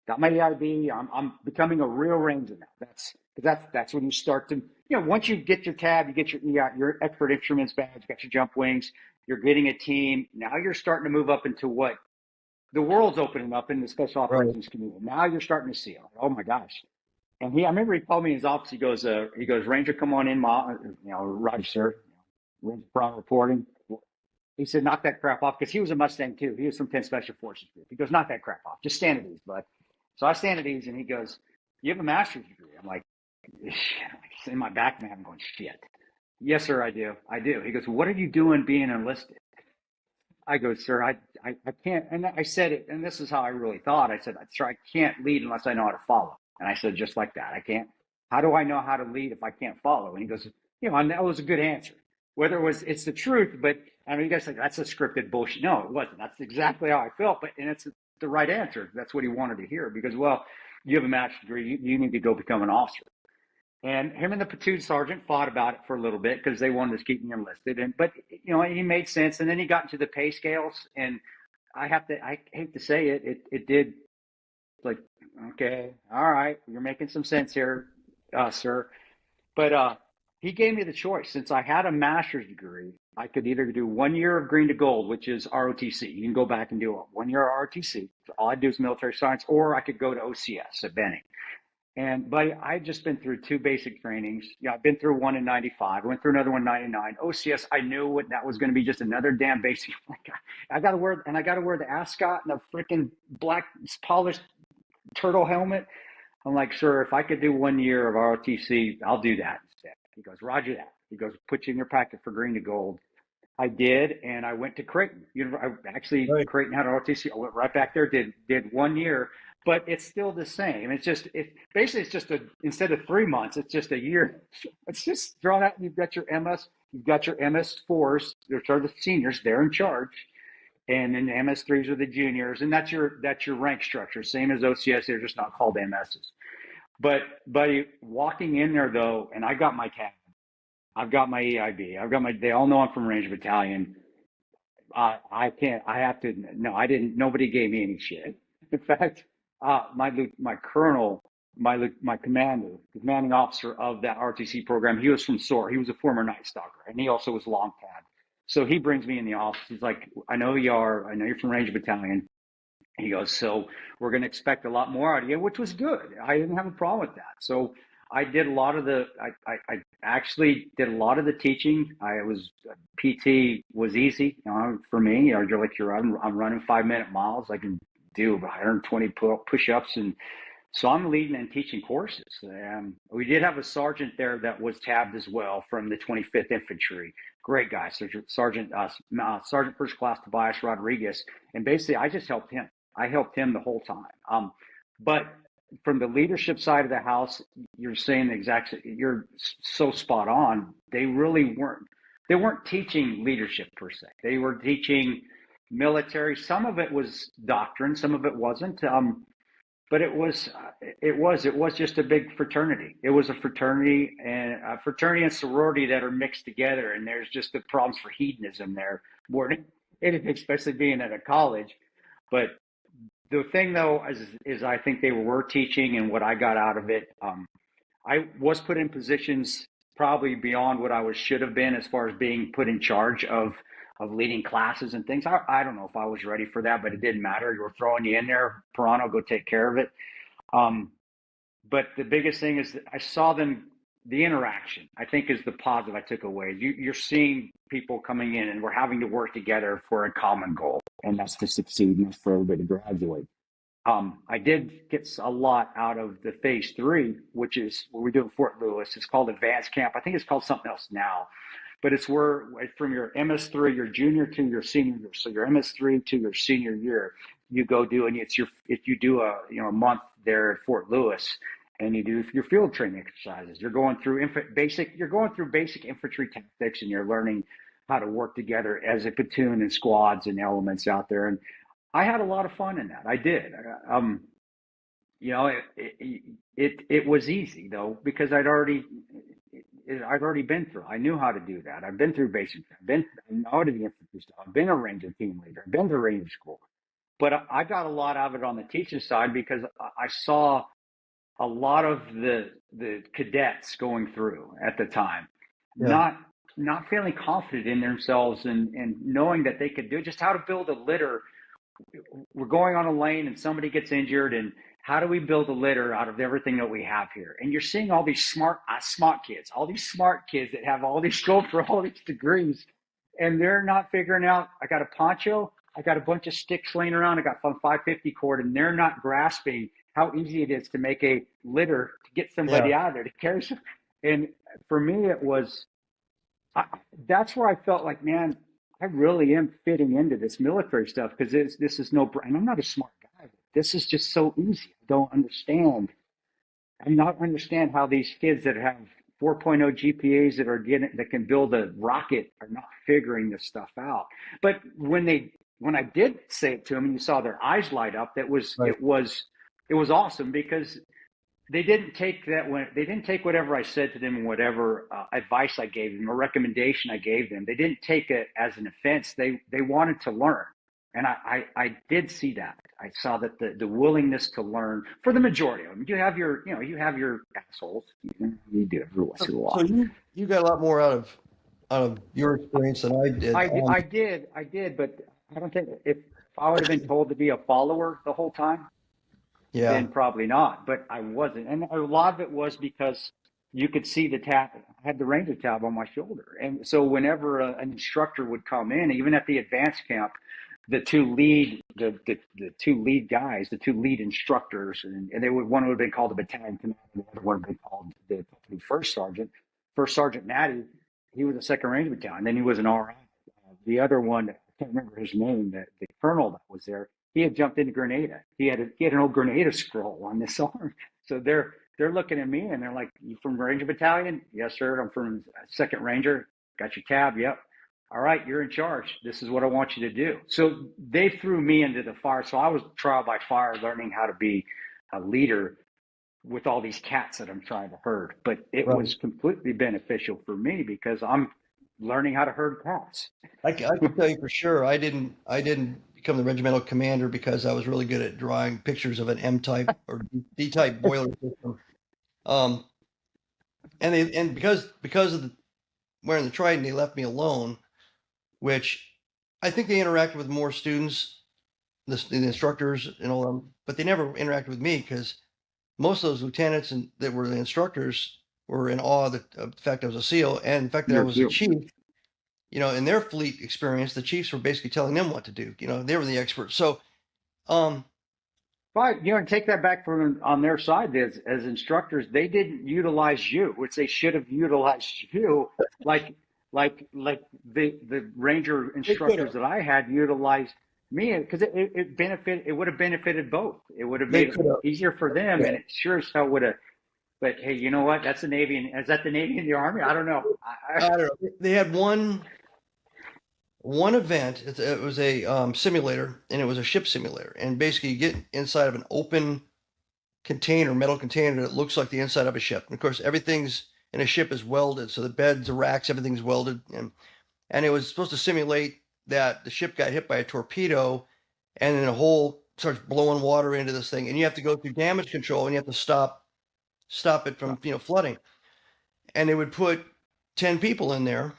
got my EIB. I'm becoming a real ranger now. That's when you start to, once you get your tab, you get your your expert instruments badge, you got your jump wings, you're getting a team. Now you're starting to move up into what the world's opening up in the special operations community. Now you're starting to see it. Oh my gosh. And I remember he called me in his office. He goes, Ranger, come on in, Roger, sir. Ranger Paranto reporting. He said, knock that crap off, because he was a Mustang too. He was from 10 Special Forces group. He goes, knock that crap off. Just stand at ease, bud. So I stand at ease, and he goes, you have a master's degree. I'm like, in my back, man, I'm going, shit. Yes, sir, I do. He goes, what are you doing being enlisted? I go, sir, I can't. And I said it, and this is how I really thought. I said, sir, I can't lead unless I know how to follow. And I said, just like that, I can't. How do I know how to lead if I can't follow? And he goes, and that was a good answer. Whether it's the truth, but I mean, you guys think that's a scripted bullshit. No, it wasn't. That's exactly how I felt. And it's the right answer. That's what he wanted to hear, because, well, you have a master's degree. You need to go become an officer. And him and the platoon sergeant fought about it for a little bit because they wanted to keep me enlisted. But he made sense. And then he got into the pay scales, and I hate to say it, it did, like, okay, all right, you're making some sense here, sir. But he gave me the choice. Since I had a master's degree, I could either do 1 year of green to gold, which is ROTC. You can go back and do 1 year of ROTC. All I do is military science, or I could go to OCS at Benning. And buddy, I've just been through 2 basic trainings. I've been through one in '95. I went through another one in '99. OCS, I knew what that was going to be, just another damn basic. I got to wear the ascot and the freaking black polished turtle helmet. I'm like, sir, if I could do 1 year of ROTC, I'll do that instead. He goes, Roger that. He goes, put you in your packet for green to gold. I did, and I went to Creighton. Right. Creighton had ROTC. I went right back there, did 1 year. But it's still the same. It's just instead of 3 months, it's just a year. It's just drawn out. You've got your MS, MS4s, which are the seniors. They're in charge, and then the MS3s are the juniors, and that's your rank structure. Same as OCS. They're just not called MSs. But buddy, walking in there though, and I got my tab, I've got my EIB, they all know I'm from Ranger Battalion. I didn't. Nobody gave me any shit. In fact. My colonel, my commanding officer of that RTC program, he was from SOAR. He was a former Night Stalker, and he also was long tab. So he brings me in the office. He's like, I know who you are. I know you're from Ranger Battalion. He goes, so we're going to expect a lot more out of you, which was good. I didn't have a problem with that. So I did a lot of I actually did a lot of the teaching. PT was easy, for me. I'm running 5-minute miles. I can do 120 push-ups, and so I'm leading and teaching courses. We did have a sergeant there that was tabbed as well from the 25th Infantry. Great guy, Sergeant First Class Tobias Rodriguez. And basically, I just helped him. I helped him the whole time. But from the leadership side of the house, you're you're so spot on. They really weren't. They weren't teaching leadership per se. They were teaching military. Some of it was doctrine. Some of it wasn't. But it was just a big fraternity. It was a fraternity and sorority that are mixed together, and there's just the problems for hedonism there more than anything, especially being at a college. But the thing though is I think they were teaching, and what I got out of it, I was put in positions probably beyond what I should have been as far as being put in charge of leading classes and things. I don't know if I was ready for that, but it didn't matter. You were throwing you in there, Paranto, go take care of it. Um, but the biggest thing is that I saw them, the interaction, I think, is the positive I took away. You're seeing people coming in and we're having to work together for a common goal, and that's to succeed and that's for everybody to graduate. I did get a lot out of the phase 3, which is what we do at Fort Lewis. It's called Advanced Camp. I think it's called something else now, but it's where from your MS3, your junior to your senior year. So your MS3 to your senior year, you go do, and if you do a month there at Fort Lewis, and you do your field training exercises. You're going through basic infantry tactics, and you're learning how to work together as a platoon and squads and elements out there. And I had a lot of fun in that. I did. You know, it was easy though because I'd already been through. I knew how to do that. I've been through basic. I know how to do infantry stuff. I've been a Ranger team leader. I've been to Ranger school. But I got a lot out of it on the teaching side because I saw a lot of the cadets going through at the time, Yeah. not feeling confident in themselves and knowing that they could do just how to build a litter. We're going on a lane and somebody gets injured, and how do we build a litter out of everything that we have here? And you're seeing all these smart kids that have all these go for all these degrees, and they're not figuring out. I got a poncho, I got a bunch of sticks laying around, I got some 550 cord, and they're not grasping how easy it is to make a litter to get somebody Yeah. out of there to carry some. And for me, it was that's where I felt like, man, I really am fitting into this military stuff because this is no, and I'm not a smart guy. This is just so easy. I don't understand. I not understand how these kids that have 4.0 GPAs that can build a rocket are not figuring this stuff out. But when I did say it to them, and you saw their eyes light up, Right. it was awesome because they didn't take whatever I said to them and whatever advice I gave them or recommendation I gave them. They didn't take it as an offense. They wanted to learn, and I did see that. I saw that the willingness to learn for the majority of them. You have your assholes. You do every once in a So while. you got a lot more out of your experience than I did. I did, but I don't think if I would have been told to be a follower the whole time, Yeah. then probably not. But I wasn't, and a lot of it was because you could see the tab. I had the Ranger tab on my shoulder, and so whenever an instructor would come in, even at the advanced camp, the two lead guys, the two lead instructors, and one would have been called the battalion commander, the other one would have been called the first sergeant. First Sergeant Matty, he was a second Ranger battalion, then he was an RI. The other one, I can't remember his name, the colonel that was there, he had jumped into Grenada. He had an old Grenada scroll on this arm. So they're looking at me and they're like, "You from Ranger Battalion?" "Yes, sir. I'm from Second Ranger." "Got your tab?" "Yep." "All right, you're in charge. This is what I want you to do." So they threw me into the fire. So I was trial by fire, learning how to be a leader with all these cats that I'm trying to herd. But it Right. was completely beneficial for me because I'm learning how to herd cats. I can tell you for sure. I didn't become the regimental commander because I was really good at drawing pictures of an M type or D type boiler system. Um, and because of wearing the trident, they left me alone. which I think they interacted with more students, the instructors and all them, but they never interacted with me because most of those lieutenants and that were the instructors were in awe of the fact I was a SEAL and the fact that I You're was a cute. chief. In their fleet experience, the chiefs were basically telling them what to do. They were the experts. So, um, But take that back from on their side as instructors, they didn't utilize you, which they should have utilized you, like the Ranger they could instructors have. that I had utilized me because it would have benefited both. It would have They made it could have. easier for them, Yeah. and it sure as hell would have. But hey, you know what? That's the Navy, and is that the Navy and the Army? I don't know. I don't know. They had one event. It was a simulator, and it was a ship simulator. And basically, you get inside of an open container, metal container that looks like the inside of a ship. And of course, everything's in a ship is welded, so the beds, the racks, everything's welded. And it was supposed to simulate that the ship got hit by a torpedo, and then a hole starts blowing water into this thing, and you have to go through damage control, and you have to stop it from flooding. And they would put 10 people in there,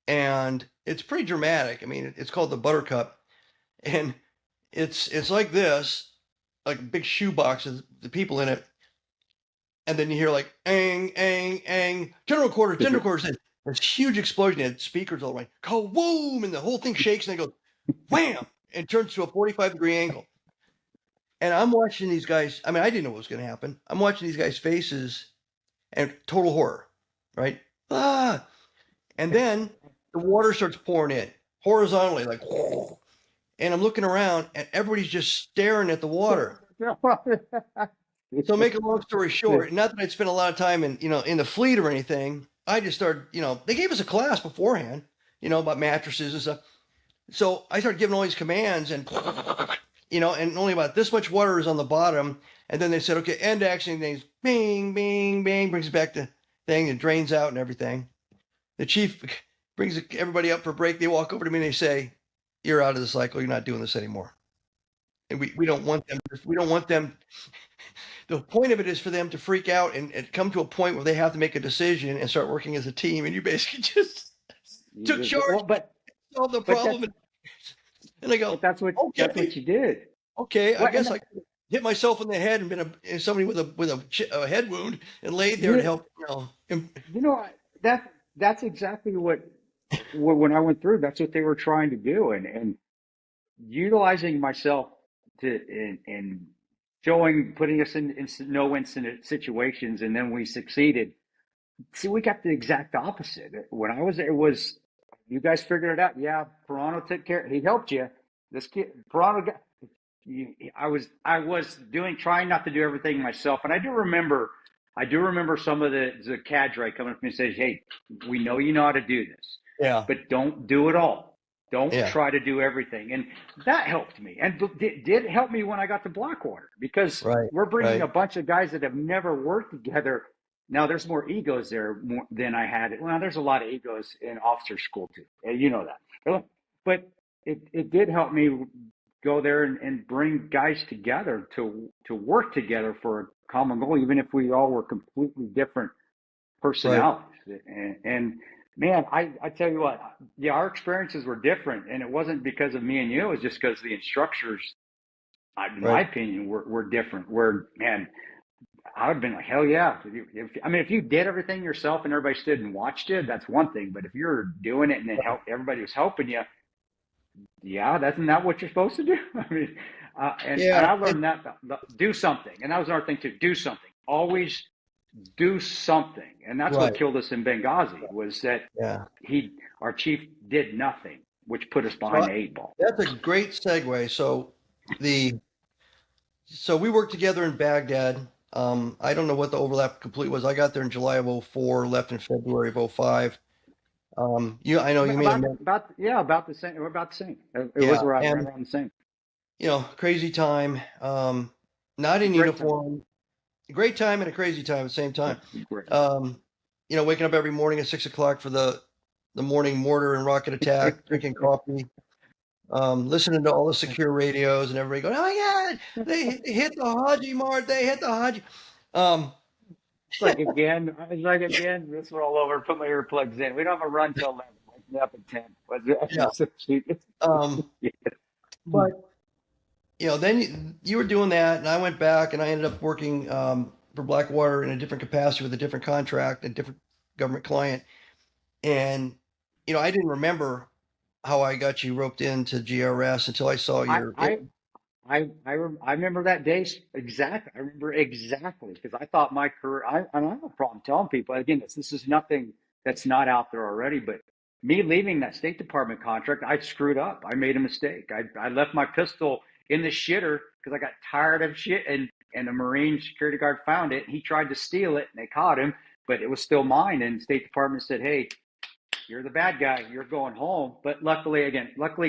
and it's pretty dramatic. I mean, it's called the Buttercup, and it's like this, like a big shoebox with the people in it, and then you hear like ang ang ang general quarters. This huge explosion. It had speakers all around, kaboom, and the whole thing shakes, and it goes wham, and turns to a 45-degree angle. And I'm watching these guys. I mean, I didn't know what was going to happen. I'm watching these guys' faces, and total horror, right? Ah, and then the water starts pouring in horizontally, like, and I'm looking around, and everybody's just staring at the water. So make a long story short, not that I'd spent a lot of time in the fleet or anything. I just started, they gave us a class beforehand, about mattresses and stuff. So I started giving all these commands and only about this much water is on the bottom. And then they said, okay, end action things, bing, bing, bing, brings it back to thing and drains out and everything. The chief brings everybody up for a break. They walk over to me and they say, you're out of the cycle. You're not doing this anymore. And we don't want them. We don't want them. The point of it is for them to freak out and come to a point where they have to make a decision and start working as a team. And you basically just took charge, well, solved the problem. And I go, that's what you did. Okay, I guess I could hit myself in the head and been somebody with a head wound and laid there to help. That's exactly what when I went through. That's what they were trying to do, and utilizing myself and putting us in no incident situations, and then we succeeded. See, we got the exact opposite. When I was there, it was you guys figured it out. Yeah, Paronto took care. He helped you. This kid, Paronto got. I was trying not to do everything myself, and I do remember some of the cadre coming up to me and saying, "Hey, we know you know how to do this, but don't do it all. Don't try to do everything." And that helped me, and did help me when I got to Blackwater because we're bringing a bunch of guys that have never worked together. Now there's more egos there than I had. Well, there's a lot of egos in officer school too. You know that, but it did help me go there and bring guys together to work together for a common goal, even if we all were completely different personalities. And man, I tell you what, our experiences were different, and it wasn't because of me and you. It was just because the instructors, in my opinion, were different. Man, I would have been like, hell yeah. If you did everything yourself and everybody stood and watched you, that's one thing. But if you're doing it and then everybody was helping you, that's not what you're supposed to do. And I learned that do something, and that was another thing too. Do something. Always do something, and that's what killed us in Benghazi. Was that our chief did nothing, which put us behind the 8 ball. That's a great segue. So we worked together in Baghdad. I don't know what the overlap complete was. I got there in July of 2004, left in February of 2005. I know you made about the same. We're about the same. It was right around the same. Crazy time. Not in uniform. Great time and a crazy time at the same time. Waking up every morning at 6 o'clock for the morning mortar and rocket attack, drinking coffee, listening to all the secure radios and everybody going, "Oh my God, they hit the Haji Mart. They hit the Haji." It's like again, this one all over. Put my earplugs in. We don't have a run till 11. me up in 10. Was it? Yeah. So Um, yeah. but then you were doing that, and I went back, and I ended up working for Blackwater in a different capacity with a different contract, a different government client, and I didn't remember how I got you roped into GRS until I saw I, your. I, I remember that day exactly. I remember exactly because I thought my career. And I have a problem telling people again. This is nothing that's not out there already. But me leaving that State Department contract, I screwed up. I made a mistake. I left my pistol in the shitter because I got tired of shit. And a Marine security guard found it. He tried to steal it, and they caught him. But it was still mine. And State Department said, "Hey, you're the bad guy. You're going home." But luckily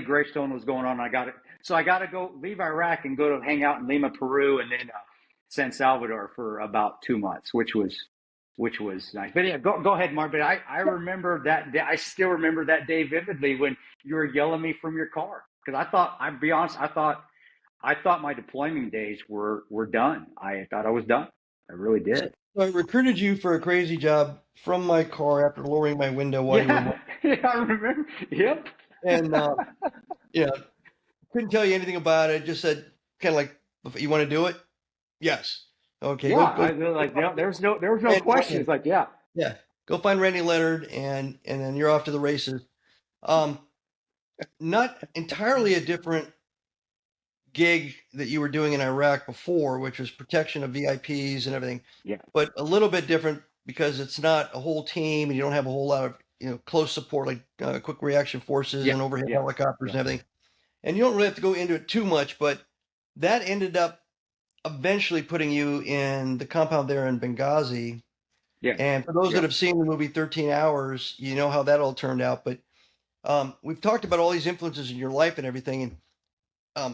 Greystone was going on. I got it. So I got to go leave Iraq and go to hang out in Lima, Peru, and then San Salvador for about 2 months, which was nice. But yeah, go ahead, Mark. But I remember that day. I still remember that day vividly when you were yelling me from your car because I'd be honest, I thought my deployment days were done. I thought I was done. I really So did. I recruited you for a crazy job from my car after lowering my window while you were, Yeah, yeah, I remember. Yep. and yeah, couldn't tell you anything about it. Just said kind of like, you want to do it? Yes. Okay, Yeah, go I go. was Go like, find there was no Randy question. Leonard. It's like, yeah, Yeah, go find Randy Leonard, and then you're off to the races. Um, Not entirely a different gig that you were doing in Iraq before, which was protection of VIPs and everything, yeah, but a little bit different because it's not a whole team and you don't have a whole lot of close support like quick reaction forces yeah, and overhead yeah, helicopters yeah, and everything. And you don't really have to go into it too much, but that ended up eventually putting you in the compound there in Benghazi. yeah, And for those yeah, that have seen the movie 13 Hours, you know how that all turned out. But we've talked about all these influences in your life and everything, and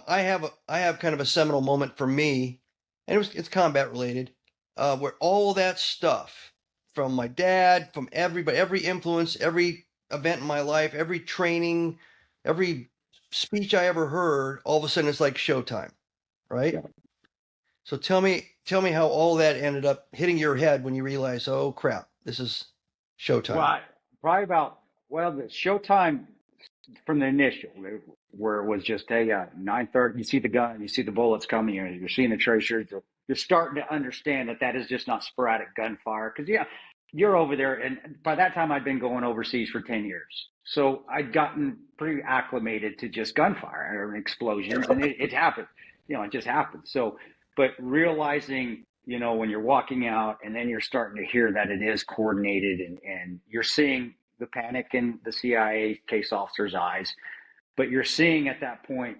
I have kind of a seminal moment for me, and it's combat related, where all that stuff from my dad, from everybody, every influence, every event in my life, every training, every speech I ever heard, all of a sudden it's like showtime, right? yeah. So tell me how all that ended up hitting your head when you realize, oh crap, this is Well, showtime. probably about the showtime from the initial, where it was just hey, 9:30. You see the gun, you see the bullets coming, you're seeing the tracers. You're starting to understand that is just not sporadic gunfire because yeah, you're over there, and by that time I'd been going overseas for 10 years, so I'd gotten pretty acclimated to just gunfire and explosions, and it happened. It just happened. So, but realizing when you're walking out and then you're starting to hear that it is coordinated and you're seeing the panic in the CIA case officer's eyes, but you're seeing at that point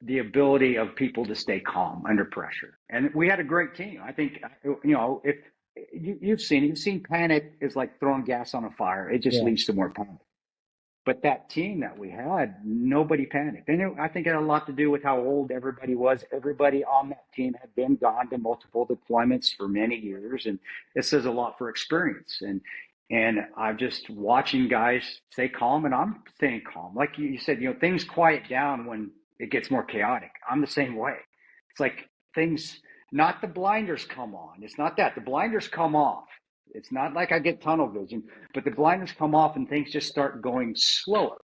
the ability of people to stay calm under pressure. And we had a great team. I think, if you've seen panic is like throwing gas on a fire. It just Yeah. leads to more panic. But that team that we had, nobody panicked. And I think it had a lot to do with how old everybody was. Everybody on that team had been gone to multiple deployments for many years. And it says a lot for experience. And I'm just watching guys stay calm, and I'm staying calm. Like you said, things quiet down when it gets more chaotic. I'm the same way. It's like things, not the blinders come on. It's not that. The blinders come off. It's not like I get tunnel vision, but the blinders come off and things just start going slower.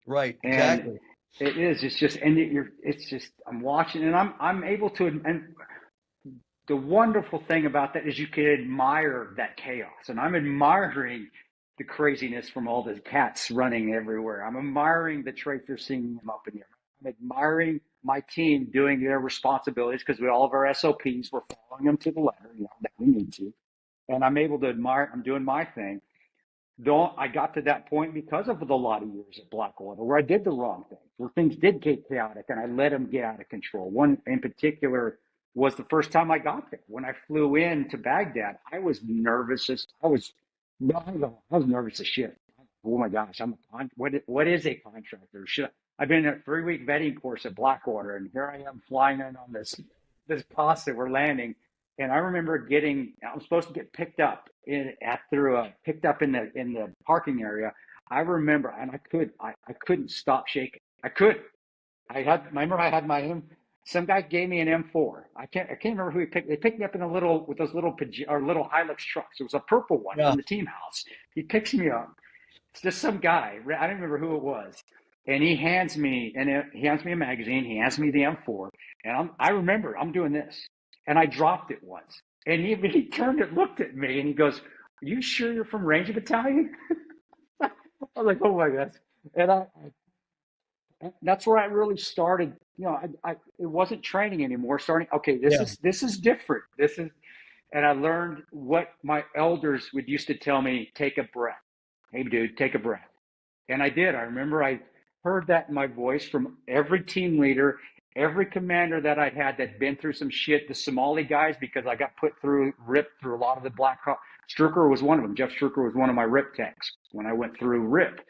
Right, And exactly. it is. It's just, and it's just. I'm watching, and I'm able to. And the wonderful thing about that is you can admire that chaos, and I'm admiring the craziness from all the cats running everywhere. I'm admiring the tracers seeing them up in the air. I'm admiring my team doing their responsibilities because with all of our SOPs, we're following them to the letter. That we need to, and I'm able to admire. I'm doing my thing. Though I got to that point because of the lot of years at Blackwater where I did the wrong thing, where things did get chaotic and I let them get out of control. One in particular was the first time I got there. When I flew in to Baghdad, I was nervous as I was nervous as shit. Oh my gosh, what is a contractor? I've been in a 3-week vetting course at Blackwater, and here I am flying in on this cost that we're landing. And I remember I was supposed to get picked up picked up in the parking area. I remember, and I couldn't stop shaking. I could. Remember I had some guy gave me an M4. I can't remember who he picked. They picked me up in a little, with those little, or little Hilux trucks. It was a purple one Yeah. from the team house. He picks me up It's just some guy. I don't remember who it was. And he hands me a magazine. He hands me the M4, and I remember I'm doing this, and I dropped it once, and he turned and looked at me, and he goes, "Are you sure you're from Ranger Battalion?" I was like, "Oh my God!" And that's where I really started. You know, it wasn't training anymore. Starting, okay, Yeah. this is different. This is, and I learned what my elders would used to tell me: take a breath. Hey, dude, take a breath. And I did. I remember I heard that in my voice from every team leader, every commander that I'd had that'd been through some shit, the Somali guys, because I got ripped through a lot of the black. Strucker was one of them. Jeff Strucker was one of my RIP techs when I went through RIP.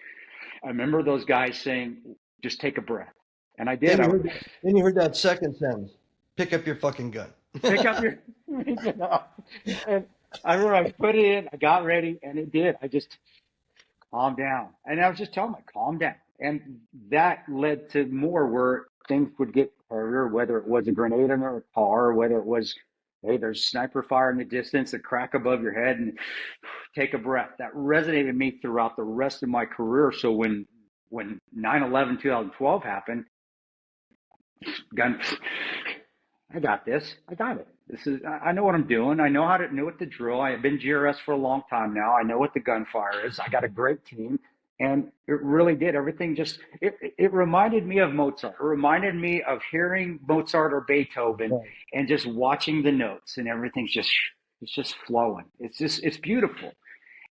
I remember those guys saying, just take a breath. And I did. Then you heard that second sentence. Pick up your fucking gun. Pick up your, you know, and I remember I put it in, I got ready, and it did. I just calm down. And I was just telling them, calm down. And that led to more where things would get harder, whether it was a grenade in a car, whether it was, hey, there's sniper fire in the distance, a crack above your head, and take a breath. That resonated with me throughout the rest of my career. So when 9/11 2012 happened, gun, I got this. I got it. I know what I'm doing. I know what the drill. I've been GRS for a long time now. I know what the gunfire is. I got a great team. And it really did. Everything it reminded me of Mozart. It reminded me of hearing Mozart or Beethoven Right. and just watching the notes, and it's just flowing. It's beautiful.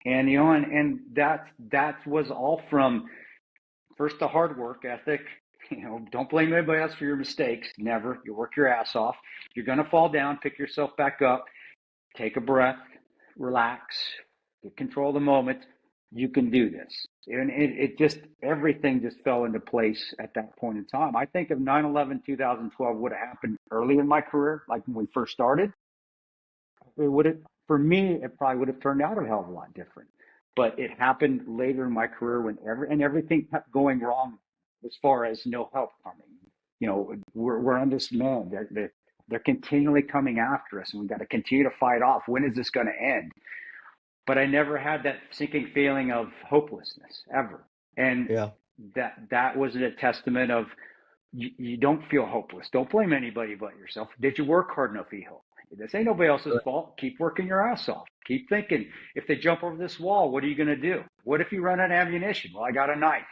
And, you know, and that was all from first the hard work ethic. You know, don't blame anybody else for your mistakes. Never. You work your ass off. You're going to fall down, pick yourself back up, take a breath, relax, get control of the moment. You can do this. And it just, everything just fell into place at that point in time. I think if 9/11 2012 would have happened early in my career, like when we first started, it would have, for me, it probably would have turned out a hell of a lot different. But it happened later in my career when everything kept going wrong as far as no help coming. You know, we're on this man. They're continually coming after us, and we got to continue to fight off. When is this going to end? But I never had that sinking feeling of hopelessness ever. And Yeah. that was a testament of you don't feel hopeless. Don't blame anybody but yourself. Did you work hard enough, Eho? This ain't nobody else's fault. Keep working your ass off. Keep thinking. If they jump over this wall, what are you going to do? What if you run out of ammunition? Well, I got a knife.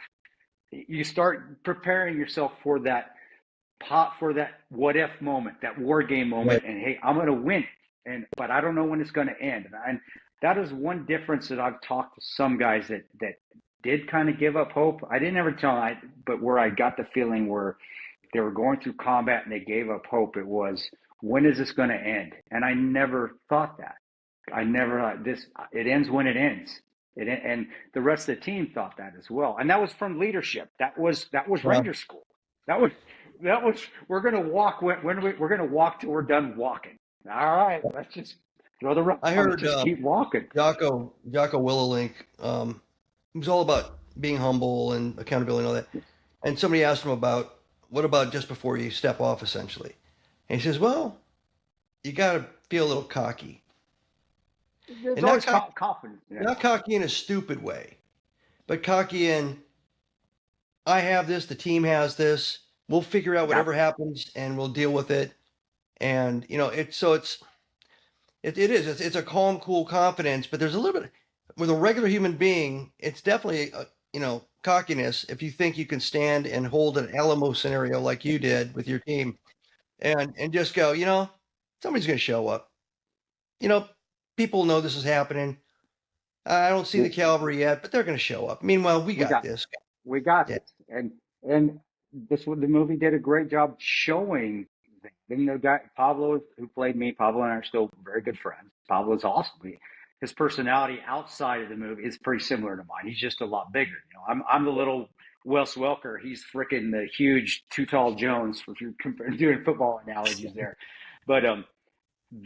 You start preparing yourself for that what if moment, that war game moment. Right. And hey, I'm going to win. But I don't know when it's going to end. And that is one difference that I've talked to some guys that did kind of give up hope. I didn't ever tell them, but where I got the feeling where they were going through combat and they gave up hope, it was, when is this going to end? And I never thought that. I never thought it ends when it ends. And the rest of the team thought that as well. And that was from leadership. That was Ranger School. That was we're going to walk we're going to walk till we're done walking. All right, let's just throw the rope. I heard just keep walking. Jocko Willowlink. It was all about being humble and accountability and all that. And somebody asked him about what about just before you step off, essentially. And he says, well, you got to feel a little cocky. There's And always confidence. Yeah. Not cocky in a stupid way, but cocky in, I have this, the team has this, we'll figure out whatever happens and we'll deal with it. And, you know, it's a calm, cool confidence, but there's a little bit with a regular human being, it's definitely, cockiness. If you think you can stand and hold an Alamo scenario like you did with your team and just go, somebody's going to show up, people know this is happening. I don't see the cavalry yet, but they're going to show up. Meanwhile, we got this. We got this. And the movie did a great job showing that. And the guy, Pablo, who played me, Pablo and I are still very good friends. Pablo's awesome. His personality outside of the movie is pretty similar to mine. He's just a lot bigger. I'm the little Wes Welker. He's freaking the huge Too Tall Jones, if you're doing football analogies there. But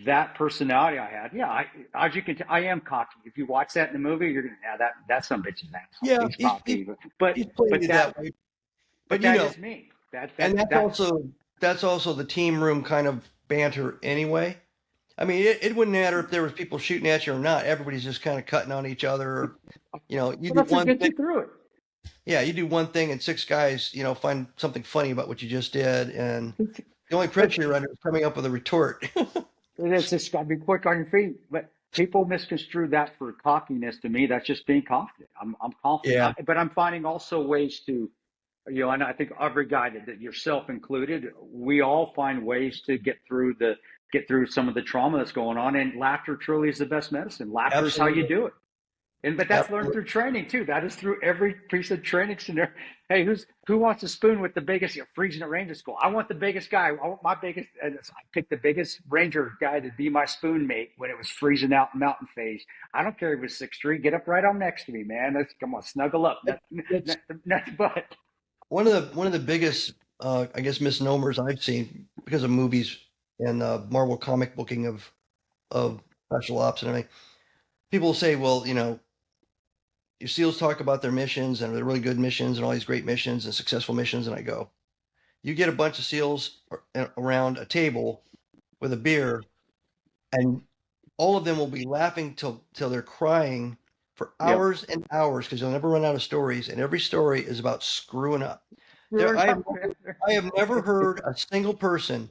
that personality I had, as you can tell, I am cocky. If you watch that in the movie, you're gonna that's some bitch's ass. Yeah, he's cocky, but that way. But that is me. That's also the team room kind of banter anyway. I mean, it wouldn't matter if there was people shooting at you or not. Everybody's just kind of cutting on each other. You know, you Well, do that's what one gets thing. you through it. Yeah, you do one thing, and six guys, you know, find something funny about what you just did, and the only But pressure you're under is coming up with a retort. it's just got to be quick on your feet. But people misconstrue that for cockiness. To me, that's just being confident. I'm confident, Yeah, but I'm finding also ways to, and I think every guy that yourself included, we all find ways to get through some of the trauma that's going on. And laughter truly is the best medicine. Laughter is how you absolutely, do it. But that's learned absolutely. through training too. That is through every piece of training scenario. Hey, who wants a spoon with the biggest? You're freezing at Ranger School. I want the biggest guy. I want my biggest. And I picked the biggest Ranger guy to be my spoon mate when it was freezing out in mountain phase. I don't care if it was 6'3". Get up right on next to me, man. Let's come on, snuggle up. It's Nuts butt. one of the biggest, I guess, misnomers I've seen because of movies and Marvel comic booking of special ops and everything. People say, well, you know, your SEALs talk about their missions and they're really good missions and all these great missions and successful missions, and I go, you get a bunch of SEALs around a table with a beer, and all of them will be laughing till they're crying for Yep. hours and hours because they'll never run out of stories, and every story is about screwing up. There, Screwing up. I have never heard a single person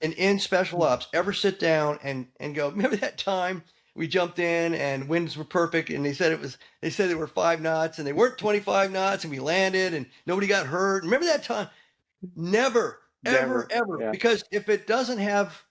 in special ops ever sit down and go, remember that time we jumped in and winds were perfect, and they said they were 5 knots and they weren't 25 knots, and we landed and nobody got hurt. Remember that time? Never, ever, Never. ever. Yeah. Because if it doesn't have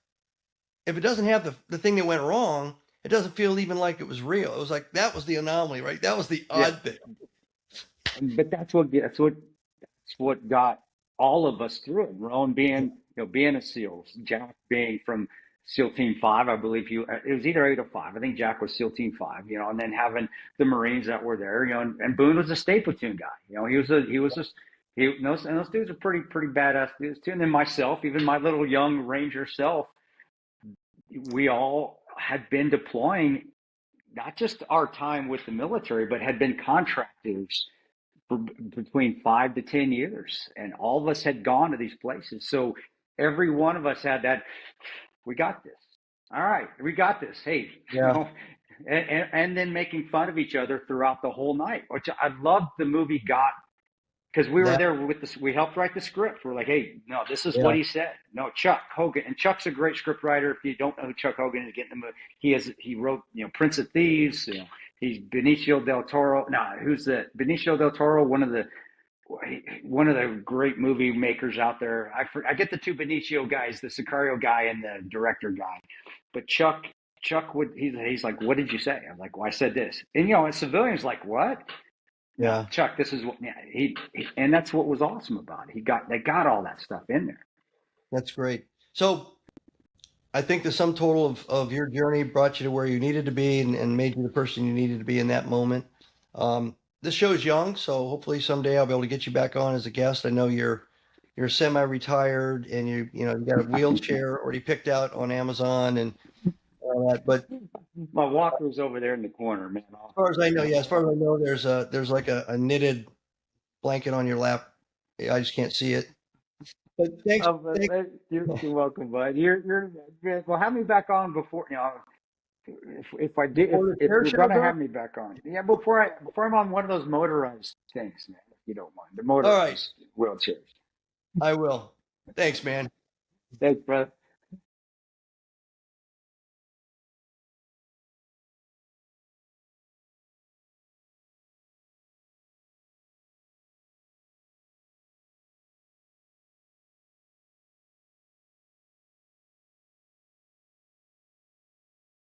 the thing that went wrong, it doesn't feel even like it was real. It was like that was the anomaly, right? That was the Yeah. odd thing. But that's what got all of us through it. Rowan being a SEAL, Jack being from SEAL Team 5, I believe it was either 8 or 5. I think Jack was SEAL Team 5, and then having the Marines that were there, and Boone was a state platoon guy. And those dudes are pretty badass dudes too. And then myself, even my little young Ranger self, we all had been deploying not just our time with the military, but had been contractors for between 5 to 10 years, and all of us had gone to these places. So every one of us had that. We got this. All right, we got this. Hey, Yeah, and then making fun of each other throughout the whole night, which I loved. The movie got because we were that there with this. We helped write the script. We're like, hey, no, this is what yeah. he said. No, Chuck Hogan, and Chuck's a great script writer. If you don't know who Chuck Hogan is, get in the movie. He wrote Prince of Thieves. He's Benicio del Toro. Nah, who's the Benicio del Toro? One of the great movie makers out there. I get the two Benicio guys, the Sicario guy and the director guy, but Chuck would he's like, what did you say? I'm like, well, I said this, and a civilian's like, what? No, Yeah, Chuck, this is what. Yeah, and that's what was awesome about it. They got all that stuff in there. that's great. So I think the sum total of your journey brought you to where you needed to be and made you the person you needed to be in that moment. This show is young, so hopefully someday I'll be able to get you back on as a guest. I know you're semi-retired and you got a wheelchair already picked out on Amazon and all that. But My walker's over there in the corner, man. as far as I know, yeah, as far as I know, there's like a knitted blanket on your lap. I just can't see it. But thanks. You're welcome, bud. Well. Have me back on before if I did Before the if air you're show gonna goes. have me back on. Yeah, before I'm on one of those motorized things, man. If you don't mind, the All right, motorized wheelchairs. I will. Thanks, man. Thanks, brother.